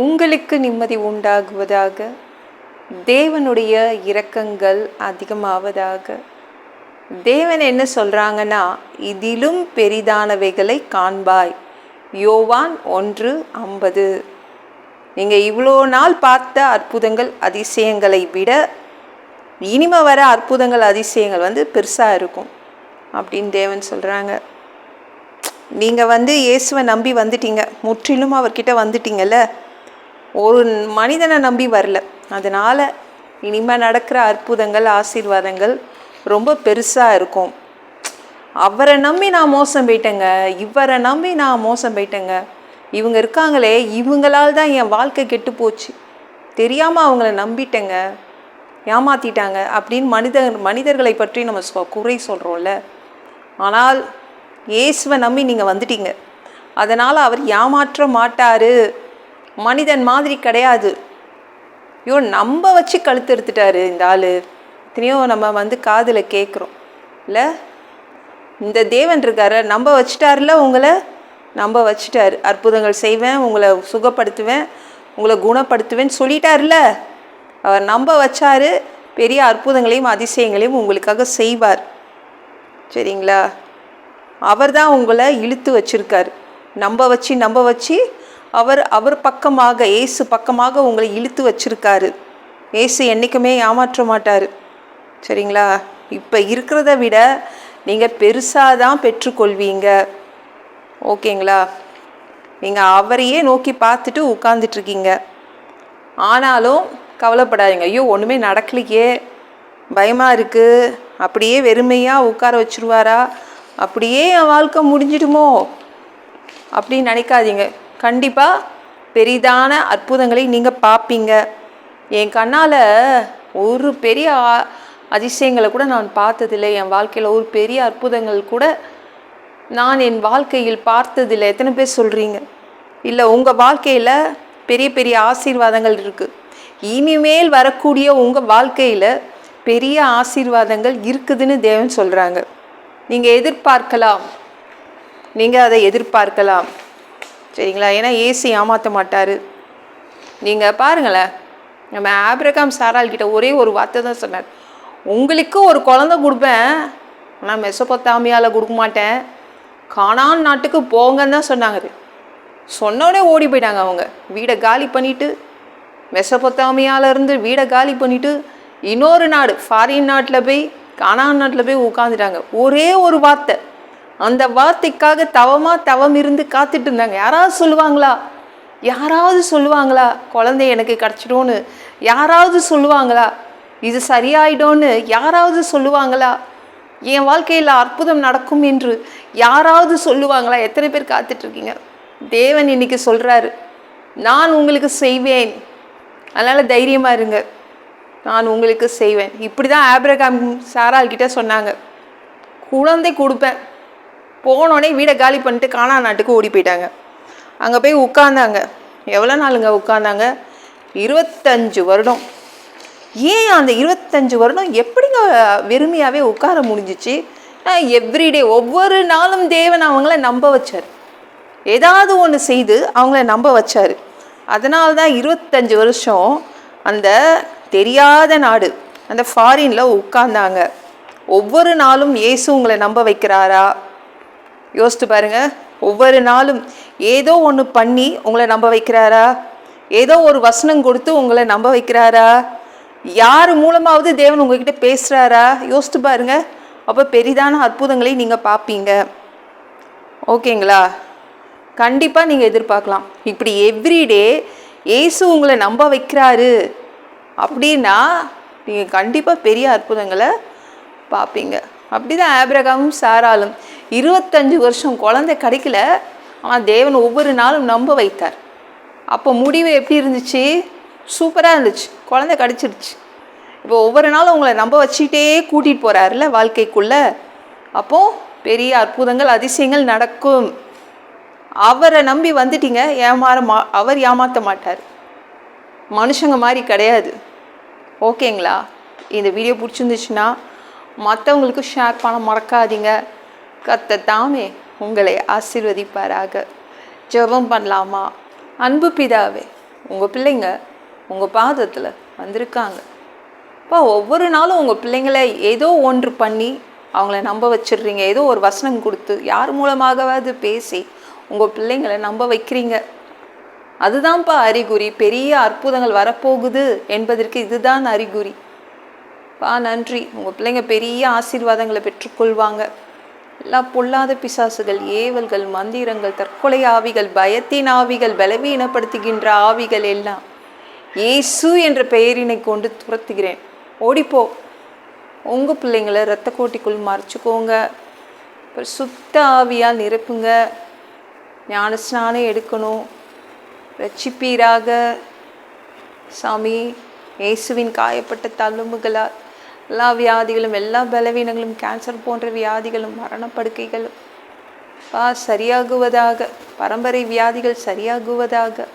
உங்களுக்கு நிம்மதி உண்டாகுவதாக. தேவனுடைய இரக்கங்கள் அதிகமாவதாக. தேவன் என்ன சொல்கிறாங்கன்னா, இதிலும் பெரிதானவைகளை காண்பாய். யோவான் 1:50. நீங்கள் இவ்வளோ நாள் பார்த்த அற்புதங்கள் அதிசயங்களை விட இனிமே வர அற்புதங்கள் அதிசயங்கள் பெருசாக இருக்கும் அப்படின்னு தேவன் சொல்கிறாங்க. நீங்கள் இயேசுவை நம்பி வந்துட்டீங்க, முற்றிலும் அவர்கிட்ட வந்துட்டீங்கல்ல, ஒரு மனிதனை நம்பி வரல. அதனால் இனிமேல் நடக்கிற அற்புதங்கள் ஆசீர்வாதங்கள் ரொம்ப பெருசாக இருக்கும். அவரை நம்பி நான் மோசம் போயிட்டேங்க, இவரை நம்பி நான் மோசம் போயிட்டேங்க, இவங்க இருக்காங்களே இவங்களால் தான் என் வாழ்க்கை கெட்டு போச்சு, தெரியாமல் அவங்கள நம்பிட்டேங்க, ஏமாற்றிட்டாங்க அப்படின்னு மனிதர்களை பற்றி நம்ம குறை சொல்கிறோம்ல. ஆனால் இயேசுவை நம்பி நீங்கள் வந்துட்டீங்க, அதனால் அவர் ஏமாற்ற மாட்டார். மனிதன் மாதிரி கிடையாது. ஐயோ நம்ப வச்சு கழுத்து எடுத்துட்டாரு இந்த ஆள். எத்தனையோ நம்ம காதில் கேட்குறோம் இல்லை, இந்த தேவன் இருக்கார நம்ப வச்சுட்டாருல, உங்களை நம்ப வச்சுட்டாரு. அற்புதங்கள் செய்வேன், உங்களை சுகப்படுத்துவேன், உங்களை குணப்படுத்துவேன்னு சொல்லிட்டார்ல, அவர் நம்ப வச்சார். பெரிய அற்புதங்களையும் அதிசயங்களையும் உங்களுக்காக செய்வார். சரிங்களா? அவர் தான் உங்களை இழுத்து வச்சிருக்கார். நம்ப வச்சு அவர் பக்கமாக, இயேசு பக்கமாக உங்களை இழுத்து வச்சிருக்காரு. இயேசு என்றைக்குமே ஏமாற்ற மாட்டார். சரிங்களா? இப்போ இருக்கிறத விட நீங்கள் பெருசாக தான் பெற்றுக்கொள்வீங்க. ஓகேங்களா? நீங்கள் அவரையே நோக்கி பார்த்துட்டு உட்கார்ந்துட்டுருக்கீங்க. ஆனாலும் கவலைப்படாதீங்க. ஐயோ ஒன்றுமே நடக்கலையே, பயமாக இருக்குது, அப்படியே வெறுமையாக உட்கார வச்சுருவாரா, அப்படியே என் வாழ்க்கை முடிஞ்சிடுமோ அப்படின்னு நினைக்காதீங்க. கண்டிப்பாக பெரிதான அற்புதங்களை நீங்கள் பார்ப்பீங்க. என் கண்ணால் ஒரு பெரிய அதிசயங்களை கூட நான் பார்த்ததில்லை. என் வாழ்க்கையில் ஒரு பெரிய அற்புதங்கள் கூட நான் என் வாழ்க்கையில் பார்த்ததில்லை. எத்தனை பேர் சொல்கிறீங்க? இல்லை, உங்கள் வாழ்க்கையில் பெரிய பெரிய ஆசீர்வாதங்கள் இருக்குது. இனிமேல் வரக்கூடிய உங்கள் வாழ்க்கையில் பெரிய ஆசீர்வாதங்கள் இருக்குதுன்னு தேவன் சொல்கிறாங்க. நீங்கள் எதிர்பார்க்கலாம், நீங்கள் அதை எதிர்பார்க்கலாம். சரிங்களா? ஏன்னா இயேசு ஏமாற்ற மாட்டார். நீங்கள் பாருங்களேன், நம்ம ஆபிரகாம் சாராள்கிட்ட ஒரே ஒரு வார்த்தை தான் சொன்னார், உங்களுக்கு ஒரு குழந்தை கொடுப்பேன், ஆனால் மெசொப்பொத்தாமியாவில் கொடுக்க மாட்டேன், கானான் நாட்டுக்கு போங்கன்னு தான் சொன்னாங்க. சொன்னோடனே ஓடி போயிட்டாங்க. அவங்க வீடை காலி பண்ணிவிட்டு, மெசொப்பொத்தாமியாவிலேருந்து வீடை காலி பண்ணிவிட்டு இன்னொரு நாடு, ஃபாரின் நாட்டில் போய், கானான் நாட்டில் போய் உட்காந்துட்டாங்க. ஒரே ஒரு வார்த்தை, அந்த வார்த்தைக்காக தவம் இருந்து காத்துட்டு இருந்தாங்க. யாராவது சொல்லுவாங்களா குழந்தை எனக்கு கிடச்சிடும்னு? யாராவது சொல்லுவாங்களா இது சரியாயிடும்னு? யாராவது சொல்லுவாங்களா என் வாழ்க்கையில் அற்புதம் நடக்கும் என்று? யாராவது சொல்லுவாங்களா? எத்தனை பேர் காத்துட்ருக்கீங்க? தேவன் இன்னைக்கு சொல்கிறாரு, நான் உங்களுக்கு செய்வேன், அதனால் தைரியமாக இருங்க, நான் உங்களுக்கு செய்வேன். இப்படி தான் ஆபிரகாம் சாராள்கிட்ட சொன்னாங்க, குழந்தை கொடுப்பேன். போனோடனே வீடை காலி பண்ணிட்டு கானான் நாட்டுக்கு ஓடி போயிட்டாங்க. அங்கே போய் உட்கார்ந்தாங்க. எவ்வளோ நாளுங்க உட்கார்ந்தாங்க? 25 வருடம். ஏன் அந்த 25 வருடம் எப்படிங்க வெறுமையாகவே உட்கார முடிஞ்சிச்சு? எவ்ரிடே, ஒவ்வொரு நாளும் தேவன் அவங்கள நம்ப வச்சார், ஏதாவது ஒன்று செய்து அவங்கள நம்ப வச்சார். அதனால தான் 25 வருஷம் அந்த தெரியாத நாடு, அந்த ஃபாரினில் உட்கார்ந்தாங்க. ஒவ்வொரு நாளும் இயேசு உங்களை நம்ப வைக்கிறாரா? யோசித்து பாருங்க. ஒவ்வொரு நாளும் ஏதோ ஒன்று பண்ணி உங்களை நம்ப வைக்கிறாரா? ஏதோ ஒரு வசனம் கொடுத்து உங்களை நம்ப வைக்கிறாரா? யார் மூலமாவது தேவன் உங்ககிட்ட பேசுகிறாரா? யோசித்து பாருங்க. அப்போ பெரிதான அற்புதங்களை நீங்கள் பார்ப்பீங்க. ஓகேங்களா? கண்டிப்பாக நீங்கள் எதிர்பார்க்கலாம். இப்படி எவ்ரிடே இயேசு உங்களை நம்ப வைக்கிறாரு அப்படின்னா நீங்கள் கண்டிப்பாக பெரிய அற்புதங்களை பார்ப்பீங்க. அப்படி தான் ஆபிரகாமும் சாராலும் 25 வருஷம் குழந்தை கிடைக்கல, ஆனால் தேவன் ஒவ்வொரு நாளும் நம்ப வைத்தார். அப்போ முடிவு எப்படி இருந்துச்சு? சூப்பராக இருந்துச்சு, குழந்தை கிடச்சிருச்சு. இப்போ ஒவ்வொரு நாளும் உங்களை நம்ப வச்சுக்கிட்டே கூட்டிகிட்டு போகிறாருல வாழ்க்கைக்குள்ளே. அப்போது பெரிய அற்புதங்கள் அதிசயங்கள் நடக்கும். அவரை நம்பி வந்துட்டீங்க, அவர் ஏமாற்ற மாட்டார். மனுஷங்க மாதிரி கிடையாது. ஓகேங்களா? இந்த வீடியோ பிடிச்சிருந்துச்சுன்னா மற்றவங்களுக்கு ஷேர் பண்ண மறக்காதீங்க. கர்த்தர் தாமே உங்களை ஆசீர்வதிப்பாராக. ஜெபம் பண்ணலாமா? அன்பு பிதாவே, உங்கள் பிள்ளைங்க உங்கள் பாதத்தில் வந்திருக்காங்க. அப்பா, ஒவ்வொரு நாளும் உங்கள் பிள்ளைங்களை ஏதோ ஒன்று பண்ணி அவங்கள நம்ப வச்சிடுறீங்க. ஏதோ ஒரு வசனம் கொடுத்து யார் மூலமாகவாது பேசி உங்கள் பிள்ளைங்களை நம்ப வைக்கிறீங்க. அதுதான்ப்பா அறிகுறி. பெரிய அற்புதங்கள் வரப்போகுது என்பதற்கு இதுதான் அறிகுறி. பா நன்றி. உங்கள் பிள்ளைங்க பெரிய ஆசீர்வாதங்களை பெற்றுக்கொள்வாங்க. எல்லா பொல்லாத பிசாசுகள், ஏவல்கள், மந்திரங்கள், தற்கொலை ஆவிகள், பயத்தின் ஆவிகள், பலவீனப்படுத்துகின்ற ஆவிகள் எல்லாம் இயேசு என்ற பெயரினை கொண்டு துரத்துகிறேன். ஓடிப்போ. உங்கள் பிள்ளைங்களை இரத்த கோட்டிக்குள் மறைச்சிக்கோங்க. சுத்த ஆவியால் நிரப்புங்க. ஞான ஸ்நானம் எடுக்கணும். ரட்சிப்பீராக சாமி. இயேசுவின் காயப்பட்ட தழும்புகளால் எல்லா வியாதிகளும், எல்லா பலவீனங்களும், கேன்சர் போன்ற வியாதிகளும், மரணப்படுக்கைகளும் சரியாகுவதாக. பரம்பரை வியாதிகள் சரியாகுவதாக.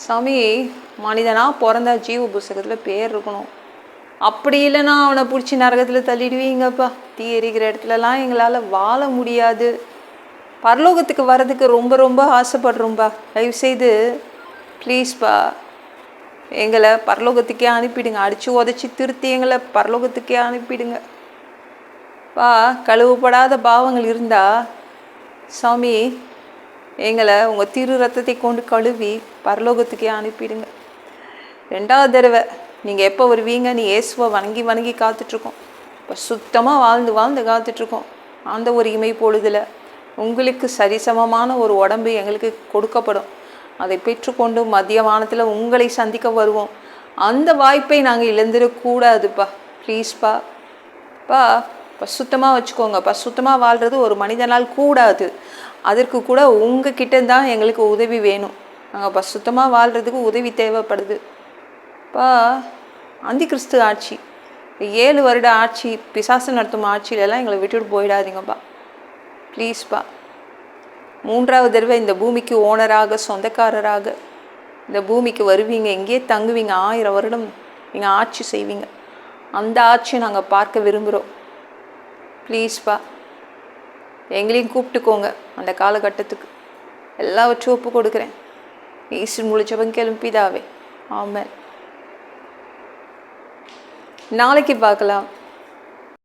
சாமி, மனிதனாக பிறந்தா ஜீவ புஸ்தகத்தில் பேர் இருக்கணும். அப்படி இல்லைன்னா அவனை பிடிச்சி நரகத்தில் தள்ளிடுவீங்கப்பா. தீ எரிக்கிற இடத்துலலாம் எங்களால் வாழ முடியாது. பரலோகத்துக்கு வர்றதுக்கு ரொம்ப ரொம்ப ஆசைப்படுறோம்பா. தயவுசெய்து ப்ளீஸ்ப்பா எங்களை பரலோகத்துக்கே அனுப்பிடுங்க. அடித்து உதச்சி திருத்தி எங்களை பரலோகத்துக்கே அனுப்பிடுங்க. பா, கழுவப்படாத பாவங்கள் இருந்தால் சாமி எங்களை உங்கள் திரு ரத்தத்தை கொண்டு கழுவி பரலோகத்துக்கே அனுப்பிடுங்க. 2வது தடவை நீங்கள் எப்போ வருவீங்க? நீ இயேசுவை வணங்கி வணங்கி காத்துட்ருக்கோம். இப்போ சுத்தமாக வாழ்ந்து வாழ்ந்து காத்துட்ருக்கோம். அந்த ஒரு இமை பொழுதில் உங்களுக்கு சரிசமமான ஒரு உடம்பு எங்களுக்கு கொடுக்கப்படும். அதை பெற்றுக்கொண்டு மதிய வானத்தில் உங்களை சந்திக்க வருவோம். அந்த வாய்ப்பை நாங்கள் இழந்துடக்கூடாதுப்பா. ப்ளீஸ்ப்பா. பா, பசுத்தமாக வச்சுக்கோங்க. பசுத்தமாக வாழ்கிறது ஒரு மனிதனால் கூடாது. அதற்கு கூட உங்கள் கிட்ட தான் எங்களுக்கு உதவி வேணும். நாங்கள் பசுத்தமாக வாழ்கிறதுக்கு உதவி தேவைப்படுது. பா, அந்தி கிறிஸ்து ஆட்சி, 7 வருட ஆட்சி, பிசாசு நடத்தும் ஆட்சியிலெல்லாம் எங்களை விட்டுட்டு போயிடாதீங்கப்பா. ப்ளீஸ்ப்பா. 3வது தடவை இந்த பூமிக்கு ஓனராக, சொந்தக்காரராக இந்த பூமிக்கு வருவீங்க. எங்கேயே தங்குவீங்க. 1000 வருடம் நீங்கள் ஆட்சி செய்வீங்க. அந்த ஆட்சியை நாங்கள் பார்க்க விரும்புகிறோம். ப்ளீஸ்ப்பா, எங்களையும் கூப்பிட்டுக்கோங்க. அந்த காலகட்டத்துக்கு எல்லாவற்றையும் ஒப்பு கொடுக்குறேன். ஈஸ்வரன் முழிச்சவன் கிளம்பிதாவே. ஆமென். நாளைக்கு பார்க்கலாம்.